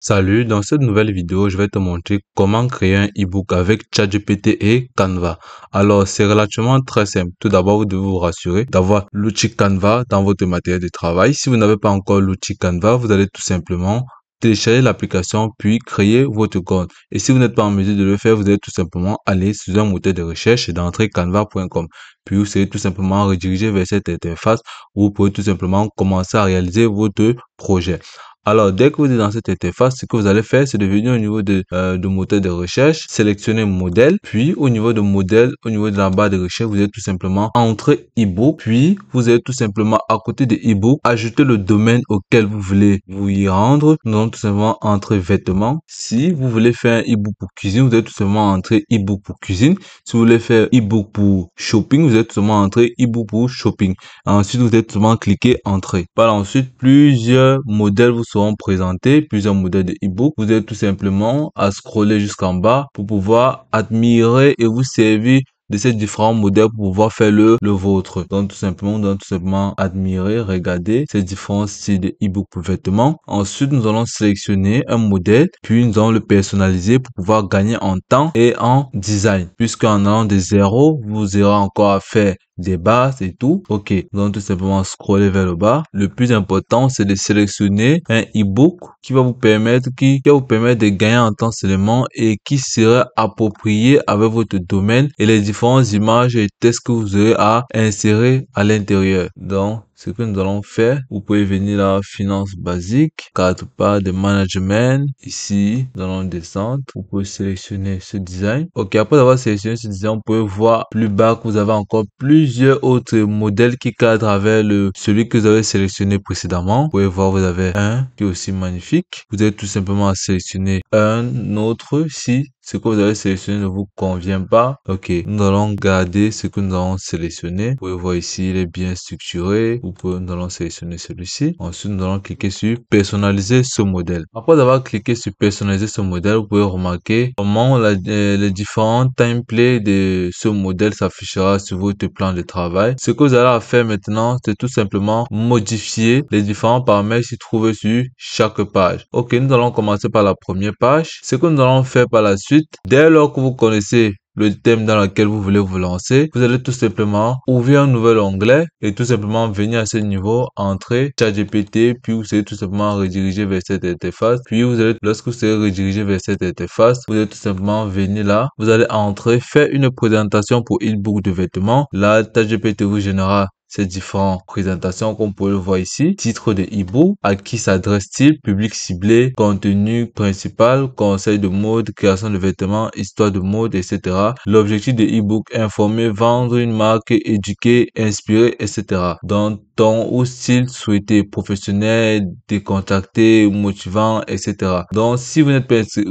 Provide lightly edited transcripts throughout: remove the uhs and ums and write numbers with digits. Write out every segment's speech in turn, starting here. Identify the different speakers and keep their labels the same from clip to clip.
Speaker 1: Salut, dans cette nouvelle vidéo, je vais te montrer comment créer un e-book avec ChatGPT et Canva. Alors, c'est relativement très simple. Tout d'abord, vous devez vous rassurer d'avoir l'outil Canva dans votre matériel de travail. Si vous n'avez pas encore l'outil Canva, vous allez tout simplement télécharger l'application puis créer votre compte. Et si vous n'êtes pas en mesure de le faire, vous allez tout simplement aller sur un moteur de recherche et d'entrer canva.com. Puis vous serez tout simplement redirigé vers cette interface où vous pouvez tout simplement commencer à réaliser votre projet. Alors, dès que vous êtes dans cette interface, ce que vous allez faire, c'est de venir au niveau de moteur de recherche, sélectionner modèle, puis au niveau de modèle, au niveau de la barre de recherche, vous allez tout simplement entrer ebook, puis vous allez tout simplement à côté de ebook, ajouter le domaine auquel vous voulez vous y rendre. Nous allons tout simplement entrer vêtements. Si vous voulez faire un ebook pour cuisine, vous allez tout simplement entrer ebook pour cuisine. Si vous voulez faire ebook pour shopping, vous allez tout simplement entrer ebook pour shopping. Ensuite, vous allez tout simplement cliquer entrée. Par ensuite, plusieurs modèles vous seront présentés, plusieurs modèles de e-book. Vous allez tout simplement à scroller jusqu'en bas pour pouvoir admirer et vous servir de ces différents modèles pour pouvoir faire le vôtre. Donc, tout simplement admirer, regarder ces différents styles de e-book pour vêtements. Ensuite, nous allons sélectionner un modèle, puis nous allons le personnaliser pour pouvoir gagner en temps et en design. Puisqu'en allant de 0, vous aurez encore à faire des bases et tout. Ok, nous allons tout simplement scroller vers le bas. Le plus important, c'est de sélectionner un e-book qui va vous permettre, qui va vous permettre de gagner en temps seulement et qui sera approprié avec votre domaine et les différentes images et textes que vous aurez à insérer à l'intérieur. Donc, ce que nous allons faire, vous pouvez venir là, finance basique, quatre pas de management. Ici, nous allons descendre. Vous pouvez sélectionner ce design. Ok, après avoir sélectionné ce design, vous pouvez voir plus bas que vous avez encore plusieurs autres modèles qui cadrent avec celui que vous avez sélectionné précédemment. Vous pouvez voir, vous avez un qui est aussi magnifique. Vous allez tout simplement à sélectionner un autre si ce que vous avez sélectionné ne vous convient pas. Ok, nous allons garder ce que nous avons sélectionné. Vous pouvez voir ici, il est bien structuré. Nous allons sélectionner celui-ci. Ensuite, nous allons cliquer sur personnaliser ce modèle. Après avoir cliqué sur personnaliser ce modèle, vous pouvez remarquer comment les différents templates de ce modèle s'affichera sur votre plan de travail. Ce que vous allez à faire maintenant, c'est tout simplement modifier les différents paramètres qui se trouvent sur chaque page. Ok, nous allons commencer par la première page. Ce que nous allons faire par la suite, dès lors que vous connaissez le thème dans lequel vous voulez vous lancer, vous allez tout simplement ouvrir un nouvel onglet et tout simplement venir à ce niveau, entrer ChatGPT, puis vous allez tout simplement rediriger vers cette interface. Puis lorsque vous serez redirigé vers cette interface, vous allez tout simplement venir là, vous allez entrer, faire une présentation pour e-book de vêtements. Là, ChatGPT vous générera ces différentes présentations comme vous pouvez le voir ici. Titre de e-book, à qui s'adresse-t-il, public ciblé, contenu principal, conseil de mode, création de vêtements, histoire de mode, etc. L'objectif de e-book, informer, vendre une marque, éduquer, inspirer, etc. Donc, ton ou style souhaité, professionnel, décontracté, motivant, etc. Donc, si vous n'êtes pas, si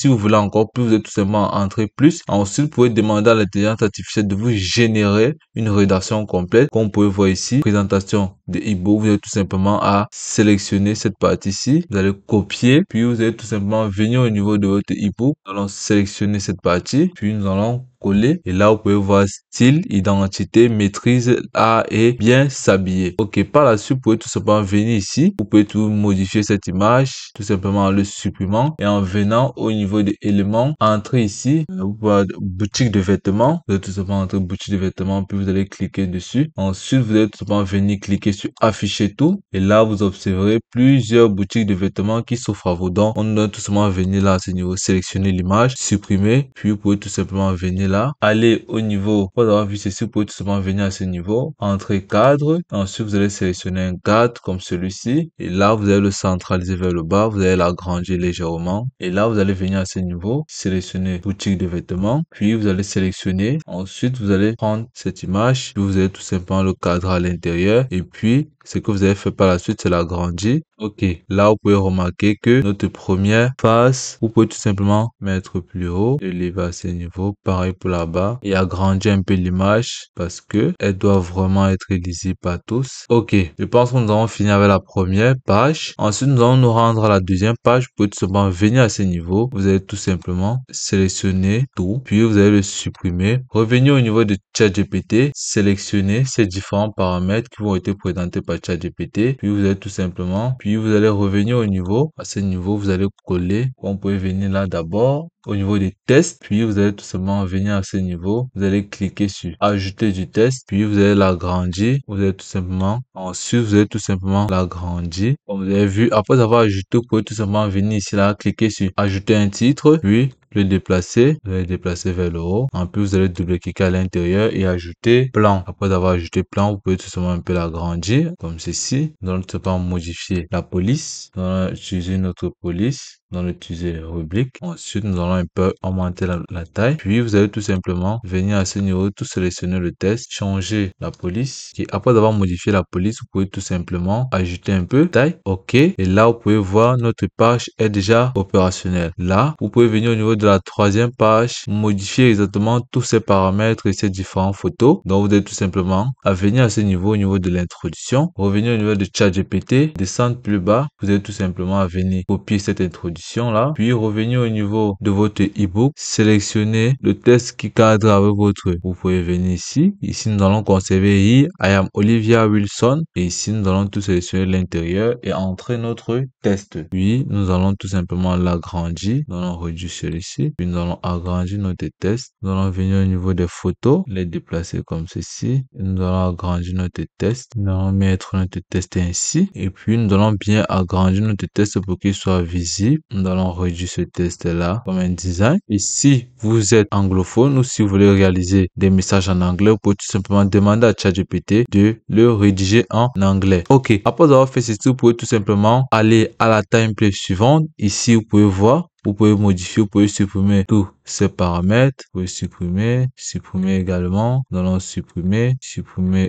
Speaker 1: vous voulez encore plus, vous êtes tout simplement entrer plus. Ensuite, vous pouvez demander à l'intelligence artificielle de vous générer une rédaction complète. Comme vous pouvez voir ici, présentation de e-book, vous allez tout simplement à sélectionner cette partie-ci. Vous allez copier, puis vous allez tout simplement venir au niveau de votre e-book. Nous allons sélectionner cette partie, puis nous allons coller. Et là, vous pouvez voir style, identité, maîtrise, art et bien s'habiller. Ok, par la suite, vous pouvez tout simplement venir ici. Vous pouvez tout modifier cette image, tout simplement en le supprimant. Et en venant au niveau des éléments, entrer ici, vous pouvez voir boutique de vêtements. Vous allez tout simplement entrer boutique de vêtements, puis vous allez cliquer dessus. Ensuite, vous allez tout simplement venir cliquer sur afficher tout. Et là, vous observerez plusieurs boutiques de vêtements qui s'offrent à vous. Donc, on doit tout simplement venir là à ce niveau, sélectionner l'image, supprimer, puis vous pouvez tout simplement venir là, aller au niveau, pour avoir vu ceci, vous pouvez tout simplement venir à ce niveau, entrer cadre, ensuite vous allez sélectionner un cadre comme celui-ci, et là vous allez le centraliser vers le bas, vous allez l'agrandir légèrement, et là vous allez venir à ce niveau, sélectionner boutique de vêtements, puis vous allez sélectionner, ensuite vous allez prendre cette image, puis vous allez tout simplement le cadrer à l'intérieur, et puis ce que vous avez fait par la suite, c'est l'agrandir. Ok, là vous pouvez remarquer que notre première face, vous pouvez tout simplement mettre plus haut, élever à ce niveau, pareil pour là-bas, et agrandir un peu l'image parce que elle doit vraiment être lisible par tous. Ok, je pense que nous avons fini avec la première page. Ensuite, nous allons nous rendre à la deuxième page. Vous pouvez tout simplement venir à ce niveau. Vous allez tout simplement sélectionner tout, puis vous allez le supprimer. Revenir au niveau de ChatGPT, sélectionner ces différents paramètres qui vont être présentés par par ChatGPT. Puis vous allez tout simplement, puis vous allez revenir au niveau. À ce niveau, vous allez coller. Vous pouvez venir là d'abord au niveau des tests, puis vous allez tout simplement venir à ce niveau, vous allez cliquer sur ajouter du test, puis vous allez l'agrandir, vous allez tout simplement, ensuite vous allez tout simplement l'agrandir. Comme vous avez vu, après avoir ajouté, vous pouvez tout simplement venir ici là, cliquer sur ajouter un titre, puis le déplacer, vous allez déplacer vers le haut. En plus, vous allez double-cliquer à l'intérieur et ajouter plan. Après avoir ajouté plan, vous pouvez tout simplement un peu l'agrandir, comme ceci. Donc, tout simplement modifier la police. Nous allons utiliser notre police. Nous allons utiliser rubrique. Ensuite, nous allons un peu augmenter la taille. Puis, vous allez tout simplement venir à ce niveau, tout sélectionner le test, changer la police. Et après avoir modifié la police, vous pouvez tout simplement ajouter un peu de taille. OK. Et là, vous pouvez voir notre page est déjà opérationnelle. Là, vous pouvez venir au niveau de la troisième page, modifier exactement tous ces paramètres et ces différentes photos. Donc, vous allez tout simplement à venir à ce niveau, au niveau de l'introduction, revenir au niveau de ChatGPT, descendre plus bas. Vous allez tout simplement à venir copier cette introduction là, puis revenir au niveau de votre ebook, sélectionner le texte qui cadre avec votre. Vous pouvez venir ici. Ici, nous allons conserver I am Olivia Wilson. Et ici, nous allons tout sélectionner l'intérieur et entrer notre test. Puis, nous allons tout simplement l'agrandir. Nous allons réduire celui-ci. Puis, nous allons agrandir notre test. Nous allons venir au niveau des photos, les déplacer comme ceci. Et nous allons agrandir notre test. Nous allons mettre notre test ainsi. Et puis, nous allons bien agrandir notre test pour qu'il soit visible. Nous allons réduire ce test-là comme un design. Et si vous êtes anglophone ou si vous voulez réaliser des messages en anglais, vous pouvez tout simplement demander à ChatGPT de le rédiger en anglais. OK. Après avoir fait ceci, vous pouvez tout simplement aller à la template suivante. Ici, vous pouvez voir. Vous pouvez modifier, vous pouvez supprimer tous ces paramètres. Vous pouvez supprimer également. Nous allons supprimer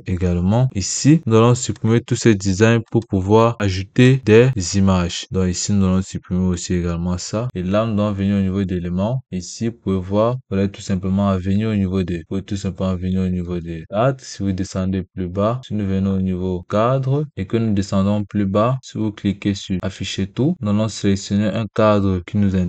Speaker 1: également. Ici, nous allons supprimer tous ces designs pour pouvoir ajouter des images. Donc ici, nous allons supprimer aussi également ça. Et là, nous allons venir au niveau d'éléments. Ici, vous pouvez voir, vous allez tout simplement venir au niveau des, vous pouvez tout simplement venir au niveau des dates. Si vous descendez plus bas, si nous venons au niveau cadre et que nous descendons plus bas, si vous cliquez sur afficher tout, nous allons sélectionner un cadre qui nous intéresse.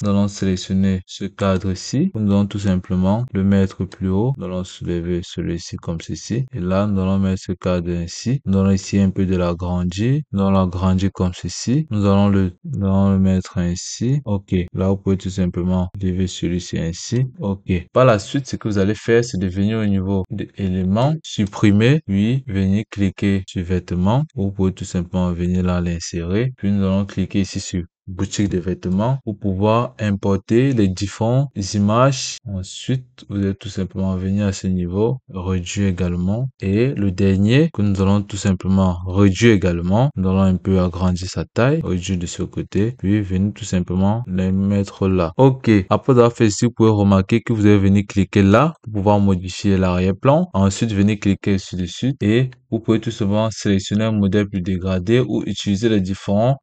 Speaker 1: Nous allons sélectionner ce cadre-ci. Nous allons tout simplement le mettre plus haut. Nous allons soulever celui-ci comme ceci. Et là, nous allons mettre ce cadre ainsi. Nous allons essayer un peu de l'agrandir. Nous allons l'agrandir comme ceci. Nous allons le mettre ainsi. OK. Là, vous pouvez tout simplement lever celui-ci ainsi. OK. Par la suite, ce que vous allez faire, c'est de venir au niveau des éléments, supprimer, puis venir cliquer sur vêtements. Vous pouvez tout simplement venir là l'insérer. Puis nous allons cliquer ici sur boutique de vêtements pour pouvoir importer les différentes images. Ensuite, vous allez tout simplement venir à ce niveau, réduire également. Et le dernier que nous allons tout simplement réduire également, nous allons un peu agrandir sa taille, réduire de ce côté, puis venir tout simplement les mettre là. OK. Après avoir fait ceci, vous pouvez remarquer que vous allez venir cliquer là pour pouvoir modifier l'arrière-plan. Ensuite, venez cliquer sur dessus et vous pouvez tout simplement sélectionner un modèle plus dégradé ou utiliser les différentes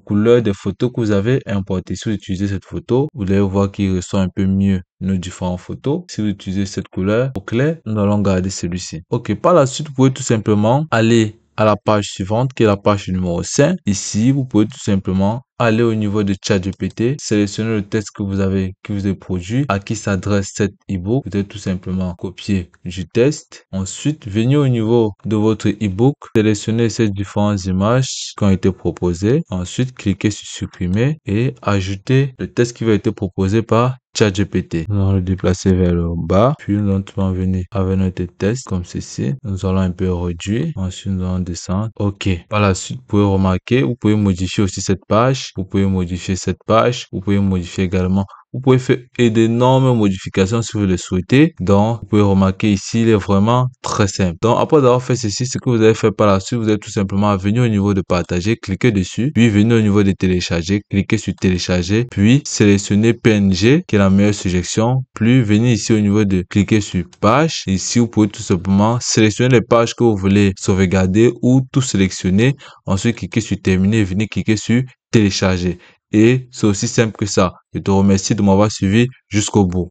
Speaker 1: couleurs des photos que vous avez importées. Si vous utilisez cette photo, vous allez voir qu'il ressort un peu mieux nos différentes photos. Si vous utilisez cette couleur au clair, nous allons garder celui-ci. OK. Par la suite, vous pouvez tout simplement aller à la page suivante qui est la page numéro 5. Ici, vous pouvez tout simplement aller au niveau de ChatGPT, sélectionner le texte que vous avez produit, à qui s'adresse cet ebook. Vous allez tout simplement copier du texte. Ensuite, venir au niveau de votre ebook, sélectionner ces différentes images qui ont été proposées. Ensuite, cliquez sur supprimer et ajouter le texte qui va être proposé par ChatGPT. Nous allons le déplacer vers le bas, puis nous allons venir avec notre test comme ceci. Nous allons un peu réduire. Ensuite, nous allons descendre. OK. Par la suite, vous pouvez remarquer, vous pouvez modifier aussi cette page. Vous pouvez modifier cette page. Vous pouvez modifier également. Vous pouvez faire d'énormes modifications si vous le souhaitez. Donc, vous pouvez remarquer ici, il est vraiment très simple. Donc, après avoir fait ceci, ce que vous allez faire par la suite, vous allez tout simplement venir au niveau de partager, cliquer dessus, puis venir au niveau de télécharger, cliquer sur télécharger, puis sélectionner PNG, qui est la meilleure suggestion, puis venir ici au niveau de cliquer sur page. Ici, vous pouvez tout simplement sélectionner les pages que vous voulez sauvegarder ou tout sélectionner. Ensuite, cliquer sur terminer, venir cliquer sur télécharger. Et c'est aussi simple que ça. Je te remercie de m'avoir suivi jusqu'au bout.